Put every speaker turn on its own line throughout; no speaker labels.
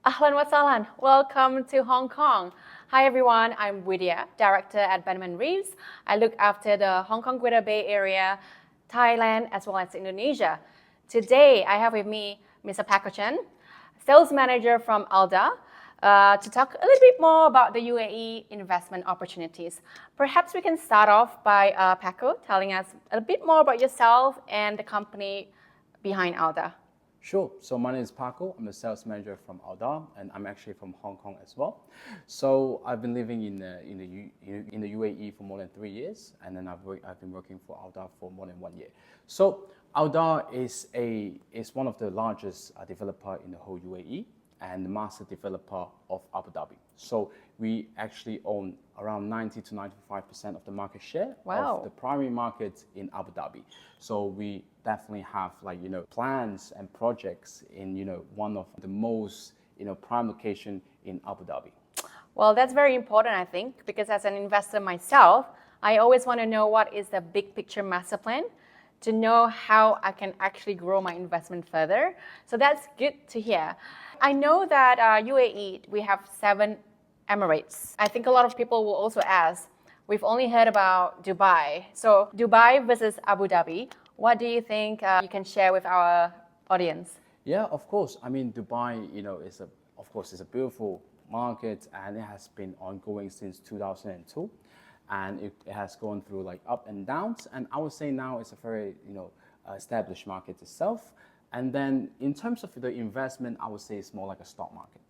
Ahlan wa sahlan. Welcome to Hong Kong. Hi everyone, I'm Widya, Director at Benham and Reeves. I look after the Hong Kong Greater Bay Area, Thailand, as well as Indonesia. Today, I have with me Mr. Paco, Sales Manager from Aldar, to talk a little bit more about the UAE investment opportunities. Perhaps we can start off by Paco telling us a bit more about yourself and the company behind Aldar.
Sure. So my name is Paco. I'm a sales manager from Aldar, and I'm actually from Hong Kong as well. So I've been living in the UAE for more than 3 years, and then I've been working for Aldar for more than 1 year. So Aldar is one of the largest developer in the whole UAE and the master developer of Abu Dhabi. So we actually own around 90 to 95% of the market share of the primary market in Abu Dhabi. So we definitely have plans and projects in one of the most prime location in Abu Dhabi.
Well, that's very important, I think, because as an investor myself, I always want to know what is the big picture master plan to know how I can actually grow my investment further. So that's good to hear. I know that UAE, we have 7 Emirates. I think a lot of people will also ask, we've only heard about Dubai. So Dubai versus Abu Dhabi, what do you think you can share with our audience?
Yeah, of course. I mean, Dubai, is a beautiful market, and it has been ongoing since 2002. And it has gone through up and downs. And I would say now it's a very, established market itself. And then in terms of the investment, I would say it's more like a stock market.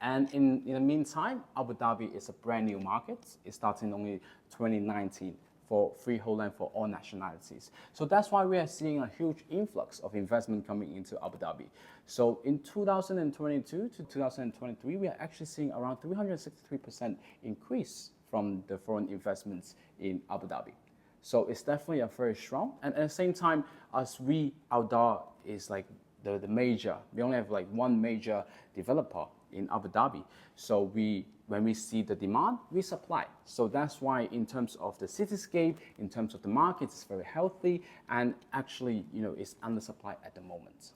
And in the meantime, Abu Dhabi is a brand new market. It started in only 2019 for freehold land for all nationalities. So that's why we are seeing a huge influx of investment coming into Abu Dhabi. So in 2022 to 2023, we are actually seeing around 363% increase from the foreign investments in Abu Dhabi. So it's definitely a very strong. And at the same time, as Aldar is the major, we only have one major developer in Abu Dhabi. So when we see the demand, we supply. So that's why in terms of the cityscape, in terms of the market, it's very healthy and actually, it's undersupply at the moment.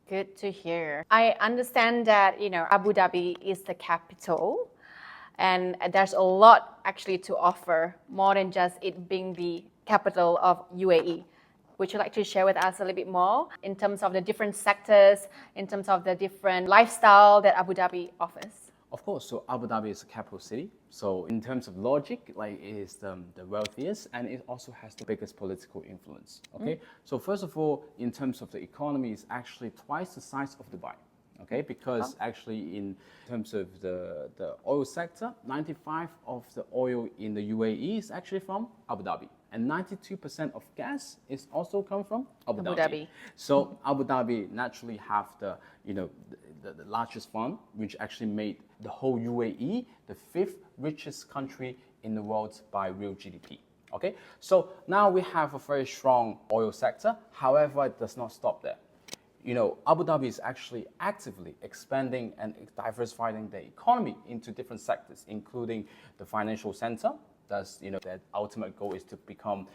Good to hear. I understand that, Abu Dhabi is the capital. And there's a lot actually to offer, more than just it being the capital of UAE. Would you like to share with us a little bit more in terms of the different sectors, in terms of the different lifestyle that Abu Dhabi offers?
Of course. So Abu Dhabi is a capital city. So in terms of logic, it is the wealthiest, and it also has the biggest political influence. Okay. So first of all, in terms of the economy, it's actually twice the size of Dubai. Okay, because actually in terms of the oil sector, 95% of the oil in the UAE is actually from Abu Dhabi. And 92% of gas is also come from Abu Dhabi. So Abu Dhabi naturally have the largest fund, which actually made the whole UAE the 5th richest country in the world by real GDP. Okay, so now we have a very strong oil sector. However, it does not stop there. Abu Dhabi is actually actively expanding and diversifying the economy into different sectors, including the financial center. That's, their ultimate goal is to become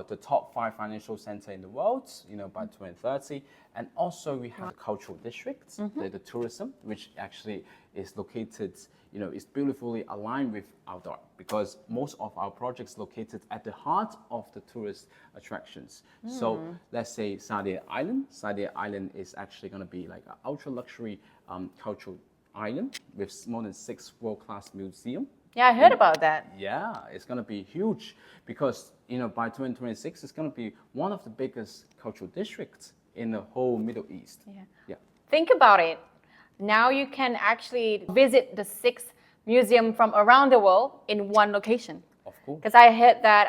the top 5 financial center in the world, by 2030. And also we have the cultural districts, the tourism, which actually is located, is beautifully aligned with Aldar, because most of our projects located at the heart of the tourist attractions. So let's say Sadia Island. Sadia Island is actually going to be like an ultra luxury cultural island with more than 6 world-class museums.
Yeah, I heard about that.
Yeah, it's going to be huge because, by 2026, it's going to be one of the biggest cultural districts in the whole Middle East.
Yeah. Think about it. Now you can actually visit the 6 museums from around the world in one location.
Of course.
Because I heard that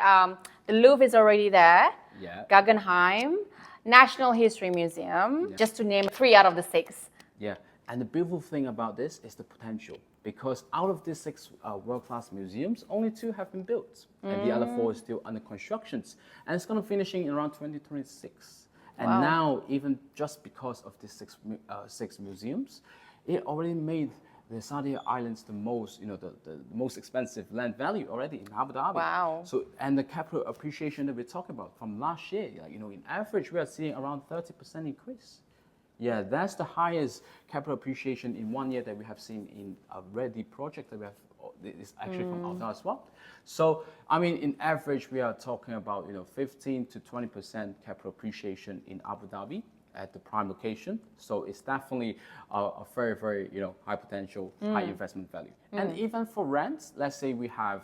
the Louvre is already there.
Yeah.
Guggenheim, National History Museum, just to name 3 out of the 6.
Yeah. And the beautiful thing about this is the potential, because out of these 6 world-class museums, only 2 have been built, and the other 4 is still under construction. And it's going to finish in around 2026. And now, even just because of these 6 museums, it already made the Sadia Islands the most, the most expensive land value already in Abu Dhabi.
Wow.
So, and the capital appreciation that we're talking about from last year, in average, we are seeing around 30% increase. Yeah, that's the highest capital appreciation in 1 year that we have seen in a ready project that we have. It's actually from Aldar as well. So, I mean, in average, we are talking about 15 to 20% capital appreciation in Abu Dhabi at the prime location. So it's definitely a very, very high potential, high investment value. And even for rents, let's say we have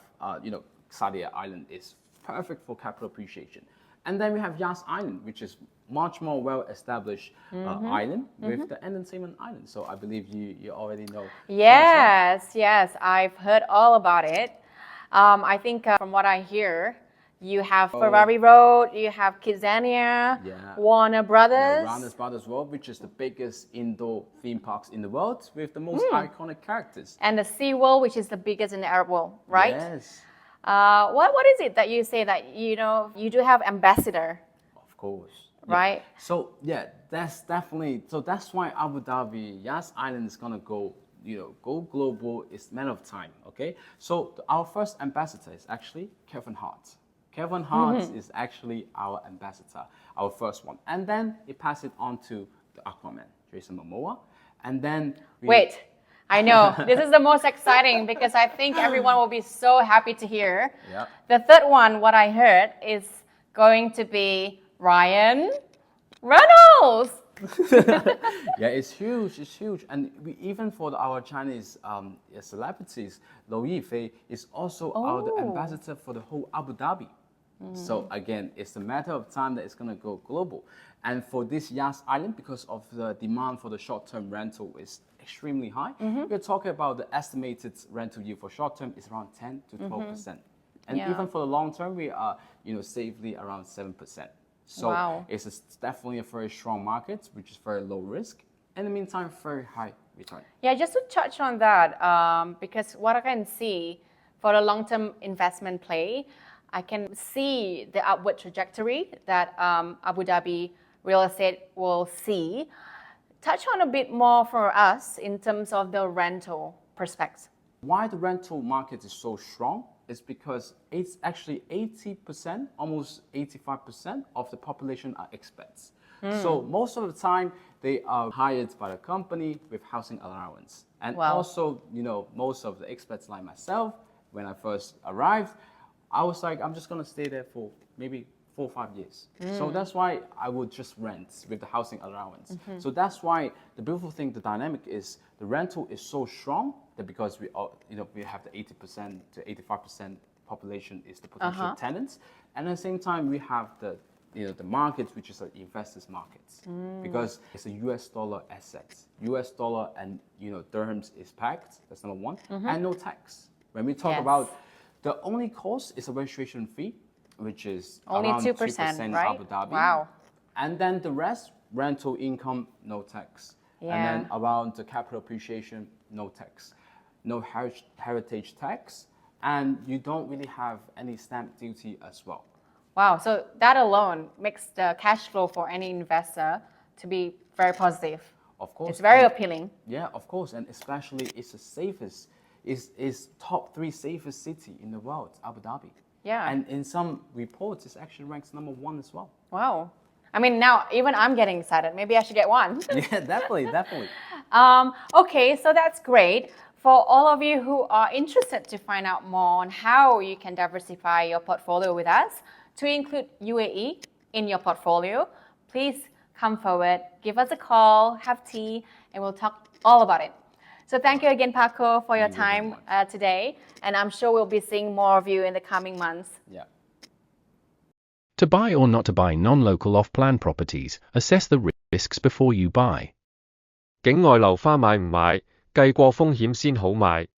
Sadia Island is perfect for capital appreciation. And then we have Yas Island, which is much more well-established island with the entertainment island. So I believe you already know.
Yes, yes, I've heard all about it. I think from what I hear, you have Ferrari Road, you have Kidzania, Warner Brothers.
Warner Brothers World, which is the biggest indoor theme parks in the world with the most iconic characters.
And the Sea World, which is the biggest in the Arab world, right?
Yes.
What is it that you say that you do have ambassador?
Of course.
Right.
Yeah. So yeah, that's definitely. So that's why Abu Dhabi Yas Island is gonna go global. It's a matter of time. Okay. So our first ambassador is actually Kevin Hart. Kevin Hart is actually our ambassador, our first one, and then it passed it on to the Aquaman, Jason Momoa, and then
wait. I know this is the most exciting because I think everyone will be so happy to hear.
Yeah.
The third one, what I heard, is going to be Ryan Reynolds.
Yeah, it's huge. It's huge, and even for our Chinese celebrities, Lo Yifei is also our ambassador for the whole Abu Dhabi. So again, it's a matter of time that it's going to go global. And for this Yas Island, because of the demand for the short-term rental is extremely high, we're talking about the estimated rental yield for short-term is around 10 to 12%. And even for the long-term, we are safely around 7%. So it's definitely a very strong market, which is very low risk. In the meantime, very high return.
Yeah, just to touch on that, because what I can see for the long-term investment play, I can see the upward trajectory that Abu Dhabi real estate will see. Touch on a bit more for us in terms of the rental perspective.
Why the rental market is so strong is because it's actually 80%, almost 85% of the population are expats. So most of the time, they are hired by the company with housing allowance. And also, most of the expats like myself, when I first arrived, I was like, I'm just going to stay there for maybe 4 or 5 years. So that's why I would just rent with the housing allowance. So that's why the beautiful thing, the dynamic is the rental is so strong that because we have the 80% to 85% population is the potential tenants. And at the same time, we have the markets, which is an investors markets, because it's a US dollar assets. US dollar and dirhams is packed. That's number one, and no tax. When we talk about the only cost is a registration fee, which is
only
around
2%, right?
Abu Dhabi.
Wow.
And then the rest, rental income, no tax. And then around the capital appreciation, no tax. No heritage tax. And you don't really have any stamp duty as well.
Wow, so that alone makes the cash flow for any investor to be very positive.
Of course.
It's very appealing.
Yeah, of course. And especially it's the safest, is top 3 safest city in the world, Abu Dhabi.
Yeah.
And in some reports, it actually ranks number 1 as well.
Wow. I mean, now even I'm getting excited. Maybe I should get one.
Yeah, definitely.
Okay, so that's great. For all of you who are interested to find out more on how you can diversify your portfolio with us, to include UAE in your portfolio, please come forward, give us a call, have tea, and we'll talk all about it. So thank you again, Paco, for your time today. And I'm sure we'll be seeing more of you in the coming months.
Yeah.
To buy or not to buy non-local off-plan properties, assess the risks before you buy. 境外樓花買唔買，計過風險先好買。